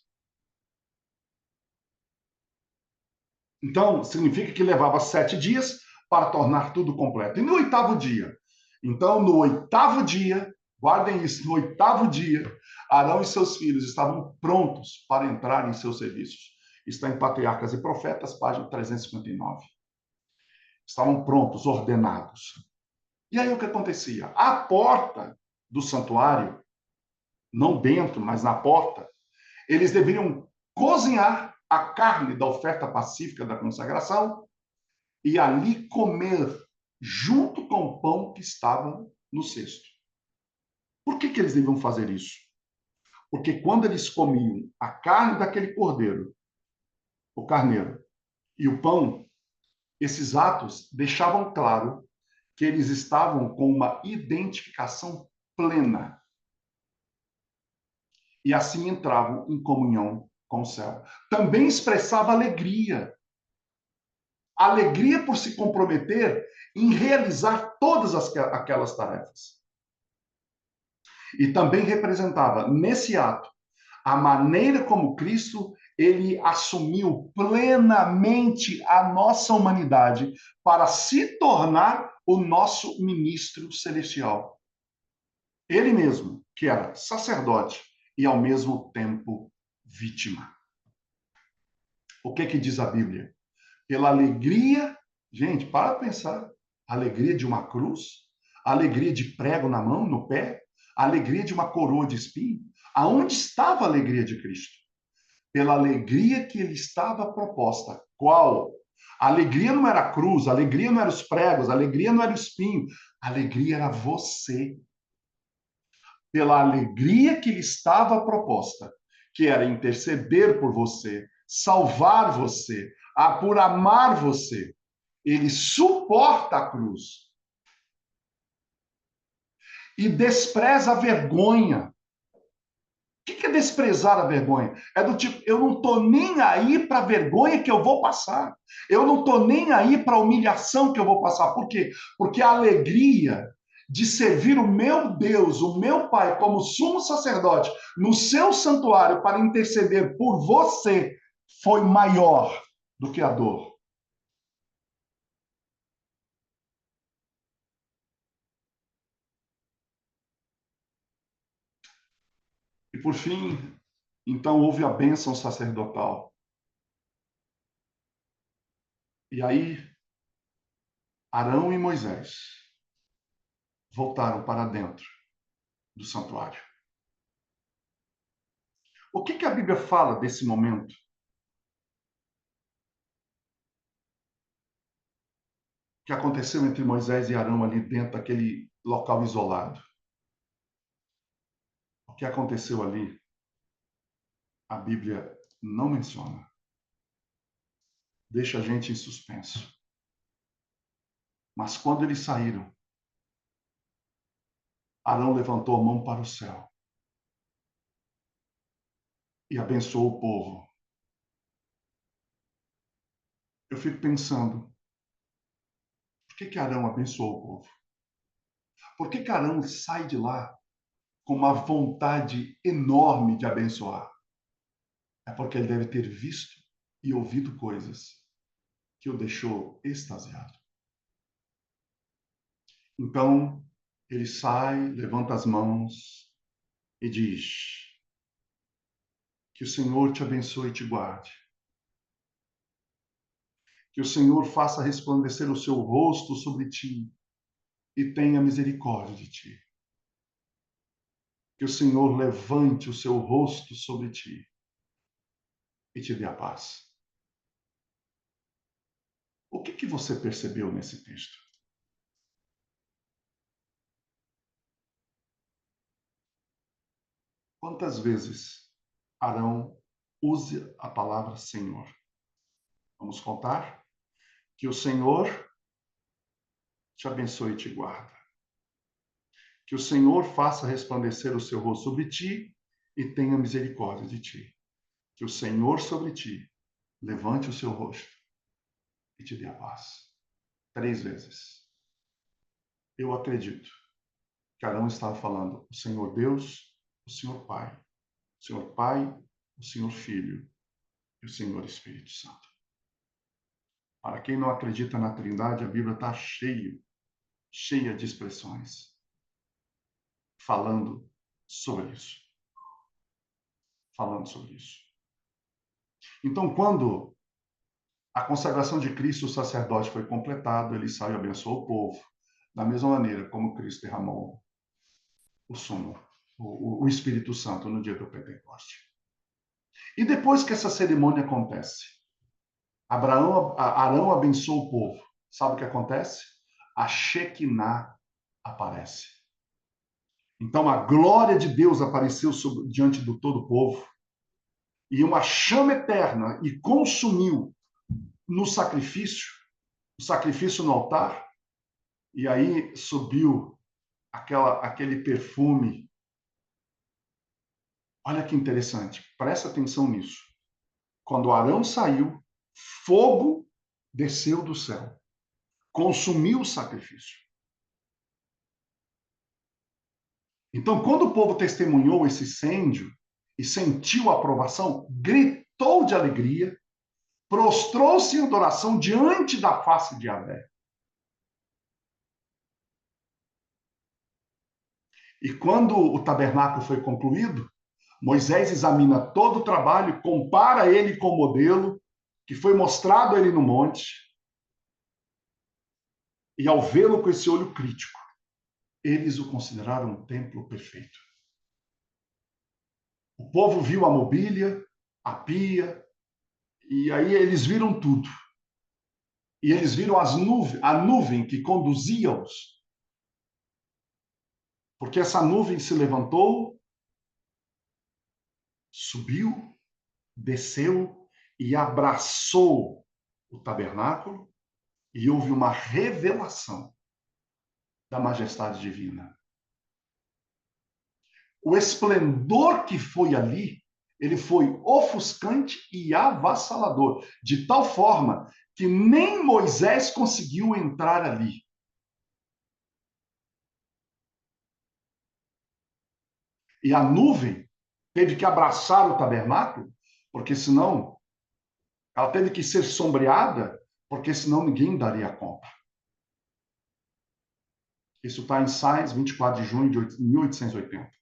Então, significa que levava 7 dias para tornar tudo completo. E no 8º dia? Então, no 8º dia, guardem isso, no 8º dia, Arão e seus filhos estavam prontos para entrar em seus serviços. Está em Patriarcas e Profetas, página 359. Estavam prontos, ordenados. E aí o que acontecia? À porta do santuário, não dentro, mas na porta, eles deveriam cozinhar a carne da oferta pacífica da consagração e ali comer junto com o pão que estava no cesto. Por que eles deviam fazer isso? Porque quando eles comiam a carne daquele cordeiro, o carneiro, e o pão, esses atos deixavam claro que eles estavam com uma identificação plena. E assim entravam em comunhão com o céu. Também expressava alegria. Alegria por se comprometer em realizar todas aquelas tarefas. E também representava, nesse ato, a maneira como Cristo ele assumiu plenamente a nossa humanidade para se tornar o nosso ministro celestial. Ele mesmo, que era sacerdote e ao mesmo tempo vítima. O que diz a Bíblia? Pela alegria, gente, para pensar, a alegria de uma cruz, a alegria de prego na mão, no pé, a alegria de uma coroa de espinho. Aonde estava a alegria de Cristo? Pela alegria que ele estava proposta. Qual? A alegria não era a cruz, a alegria não era os pregos, a alegria não era o espinho, a alegria era você. Pela alegria que lhe estava proposta, que era interceder por você, salvar você, por amar você. Ele suporta a cruz e despreza a vergonha. O que é desprezar a vergonha? É do tipo, eu não estou nem aí para a vergonha que eu vou passar. Eu não estou nem aí para a humilhação que eu vou passar. Por quê? Porque a alegria de servir o meu Deus, o meu Pai, como sumo sacerdote, no seu santuário para interceder por você, foi maior do que a dor. E por fim, então houve a bênção sacerdotal. E aí, Arão e Moisés voltaram para dentro do santuário. O que a Bíblia fala desse momento? Que aconteceu entre Moisés e Arão ali dentro daquele local isolado? O que aconteceu ali, a Bíblia não menciona. Deixa a gente em suspenso. Mas quando eles saíram, Arão levantou a mão para o céu e abençoou o povo. Eu fico pensando, por que Arão abençoou o povo? Por que Arão sai de lá com uma vontade enorme de abençoar? É porque ele deve ter visto e ouvido coisas que o deixou extasiado. Então, ele sai, levanta as mãos e diz: que o Senhor te abençoe e te guarde. Que o Senhor faça resplandecer o seu rosto sobre ti e tenha misericórdia de ti. Que o Senhor levante o seu rosto sobre ti e te dê a paz. O que você percebeu nesse texto? Quantas vezes Arão use a palavra Senhor? Vamos contar? Que o Senhor te abençoe e te guarda. Que o Senhor faça resplandecer o seu rosto sobre ti e tenha misericórdia de ti. Que o Senhor sobre ti levante o seu rosto e te dê a paz. 3 vezes. Eu acredito que Arão estava falando o Senhor Deus, o Senhor Pai. O Senhor Pai, o Senhor Filho e o Senhor Espírito Santo. Para quem não acredita na Trindade, a Bíblia está cheia de expressões falando sobre isso. Falando sobre isso. Então, quando a consagração de Cristo, o sacerdote, foi completada, ele saiu e abençoou o povo, da mesma maneira como Cristo derramou o sumo, o Espírito Santo no dia do Pentecoste. E depois que essa cerimônia acontece, Arão abençoa o povo. Sabe o que acontece? A Shekinah aparece. Então a glória de Deus apareceu diante do todo o povo e uma chama eterna e consumiu no sacrifício, o sacrifício no altar, e aí subiu aquele perfume. Olha que interessante, presta atenção nisso. Quando Arão saiu, fogo desceu do céu, consumiu o sacrifício. Então, quando o povo testemunhou esse incêndio e sentiu a aprovação, gritou de alegria, prostrou-se em adoração diante da face de Yahvé. E quando o tabernáculo foi concluído, Moisés examina todo o trabalho, compara ele com o modelo que foi mostrado a ele no monte, e ao vê-lo com esse olho crítico, eles o consideraram um templo perfeito. O povo viu a mobília, a pia, e aí eles viram tudo. E eles viram a nuvem que conduzia-os. Porque essa nuvem se levantou, subiu, desceu e abraçou o tabernáculo, e houve uma revelação da majestade divina. O esplendor que foi ali, ele foi ofuscante e avassalador, de tal forma que nem Moisés conseguiu entrar ali. E a nuvem teve que abraçar o tabernáculo, porque senão ela teve que ser sombreada, porque senão ninguém daria conta. Isso está em Sais, 24 de junho de 1880.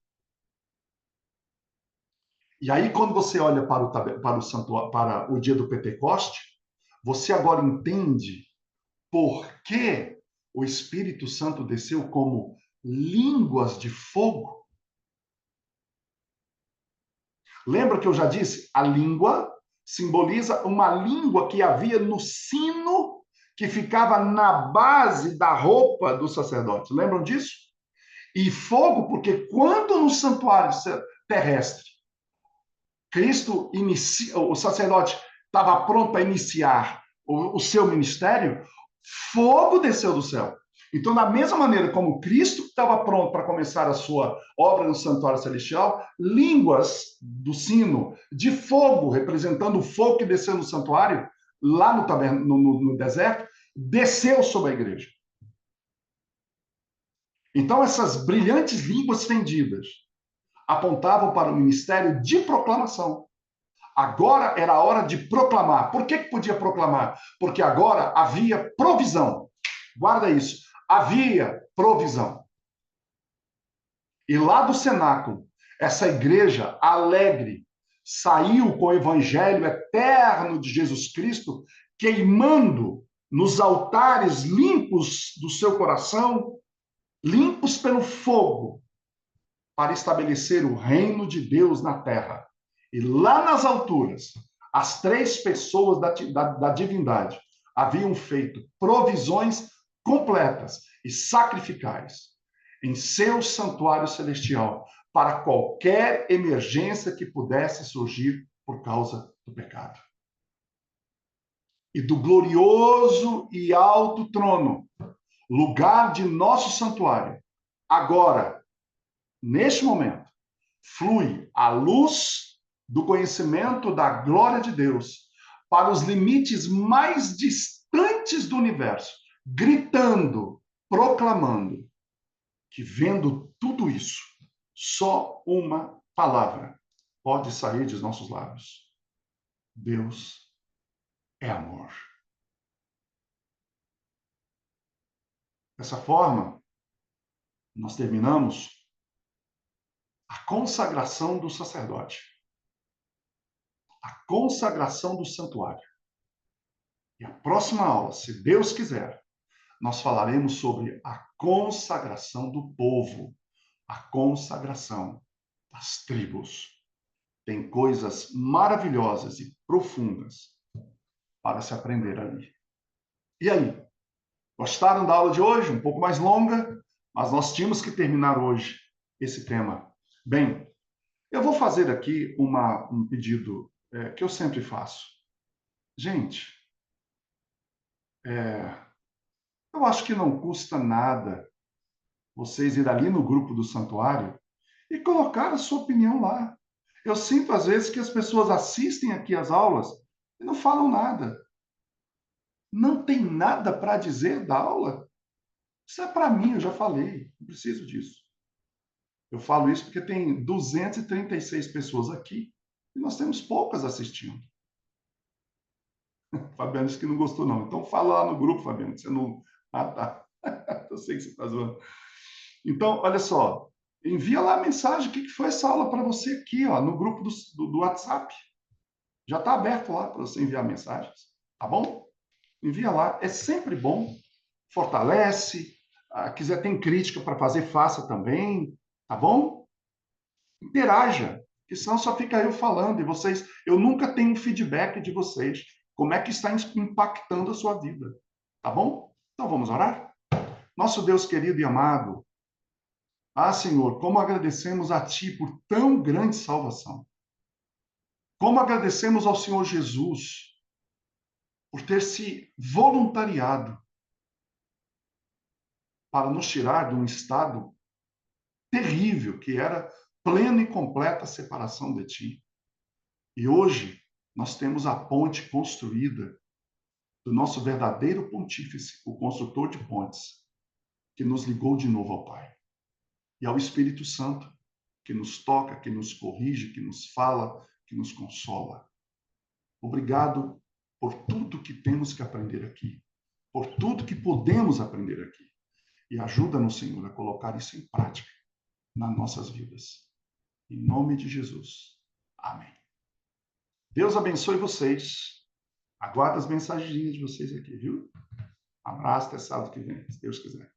E aí, quando você olha para o dia do Pentecoste, você agora entende por que o Espírito Santo desceu como línguas de fogo. Lembra que eu já disse? A língua simboliza uma língua que havia no sino que ficava na base da roupa do sacerdote. Lembram disso? E fogo, porque quando no santuário terrestre Cristo inicia, o sacerdote estava pronto para iniciar o seu ministério, fogo desceu do céu. Então, da mesma maneira como Cristo estava pronto para começar a sua obra no santuário celestial, línguas do sino de fogo, representando o fogo que desceu no santuário, lá no deserto, desceu sobre a igreja. Então, essas brilhantes línguas fendidas apontavam para o ministério de proclamação. Agora era a hora de proclamar. Por que podia proclamar? Porque agora havia provisão. Guarda isso. Havia provisão. E lá do cenáculo, essa igreja alegre saiu com o evangelho eterno de Jesus Cristo queimando nos altares limpos do seu coração, limpos pelo fogo, para estabelecer o reino de Deus na terra. E lá nas alturas, as três pessoas da divindade haviam feito provisões completas e sacrificais em seu santuário celestial para qualquer emergência que pudesse surgir por causa do pecado. E do glorioso e alto trono, lugar de nosso santuário, agora, neste momento, flui a luz do conhecimento da glória de Deus para os limites mais distantes do universo, gritando, proclamando que, vendo tudo isso, só uma palavra pode sair de nossos lábios: Deus é amor. Dessa forma, nós terminamos a consagração do sacerdote, a consagração do santuário. E a próxima aula, se Deus quiser, nós falaremos sobre a consagração do povo, a consagração das tribos. Tem coisas maravilhosas e profundas para se aprender ali. E aí? Gostaram da aula de hoje? Um pouco mais longa, mas nós tínhamos que terminar hoje esse tema. Bem, eu vou fazer aqui um pedido que eu sempre faço. Gente, eu acho que não custa nada vocês ir ali no grupo do santuário e colocar a sua opinião lá. Eu sinto, às vezes, que as pessoas assistem aqui às aulas e não falam nada. Não tem nada para dizer da aula. Isso é para mim, eu já falei. Não preciso disso. Eu falo isso porque tem 236 pessoas aqui e nós temos poucas assistindo. Fabiano disse que não gostou, não. Então fala lá no grupo, Fabiano. Você não... Ah, tá. Eu sei que você está zoando. Então, olha só. Envia lá a mensagem. O que foi essa aula para você aqui, ó, no grupo do WhatsApp. Já está aberto lá para você enviar mensagens. Tá bom? Envia lá. É sempre bom. Fortalece. Quiser, tem crítica para fazer, faça também. Tá bom? Interaja. Porque senão só fica eu falando. E vocês... Eu nunca tenho feedback de vocês. Como é que está impactando a sua vida. Tá bom? Então vamos orar? Nosso Deus querido e amado, Senhor, como agradecemos a Ti por tão grande salvação. Como agradecemos ao Senhor Jesus por ter se voluntariado para nos tirar de um estado terrível, que era plena e completa separação de Ti. E hoje nós temos a ponte construída do nosso verdadeiro pontífice, o construtor de pontes, que nos ligou de novo ao Pai. E ao Espírito Santo, que nos toca, que nos corrige, que nos fala, que nos consola. Obrigado por tudo que temos que aprender aqui, por tudo que podemos aprender aqui. E ajuda-nos, Senhor, a colocar isso em prática nas nossas vidas. Em nome de Jesus. Amém. Deus abençoe vocês. Aguardo as mensagenzinhas de vocês aqui, viu? Abraço, até sábado que vem, se Deus quiser.